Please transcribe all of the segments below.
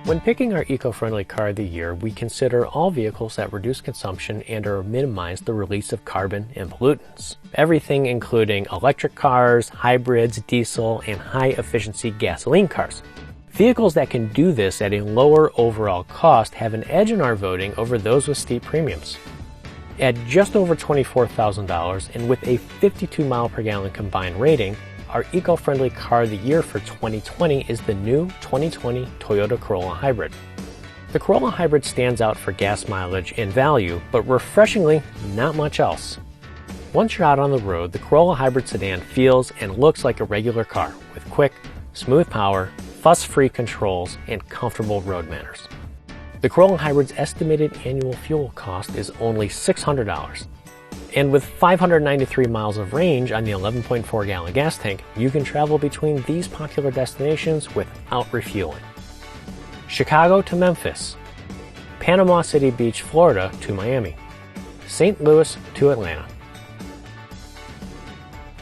When picking our eco-friendly car of the year, we consider all vehicles that reduce consumption and or minimize the release of carbon and pollutants. Everything including electric cars, hybrids, diesel, and high-efficiency gasoline cars. Vehicles that can do this at a lower overall cost have an edge in our voting over those with steep premiums. At just over $24,000 and with a 52 mile per gallon combined rating, our eco-friendly car of the year for 2020 is the new 2020 Toyota Corolla Hybrid. The Corolla Hybrid stands out for gas mileage and value, but refreshingly, not much else. Once you're out on the road, the Corolla Hybrid sedan feels and looks like a regular car with quick, smooth power, fuss-free controls, and comfortable road manners. The Corolla Hybrid's estimated annual fuel cost is only $600. And with 593 miles of range on the 11.4 gallon gas tank, you can travel between these popular destinations without refueling. Chicago to Memphis, Panama City Beach, Florida to Miami, St. Louis to Atlanta.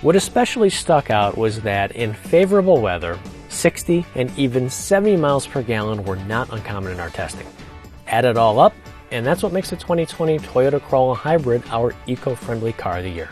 What especially stuck out was that in favorable weather, 60 and even 70 miles per gallon were not uncommon in our testing. Add it all up, and that's what makes the 2020 Toyota Corolla Hybrid our eco-friendly car of the year.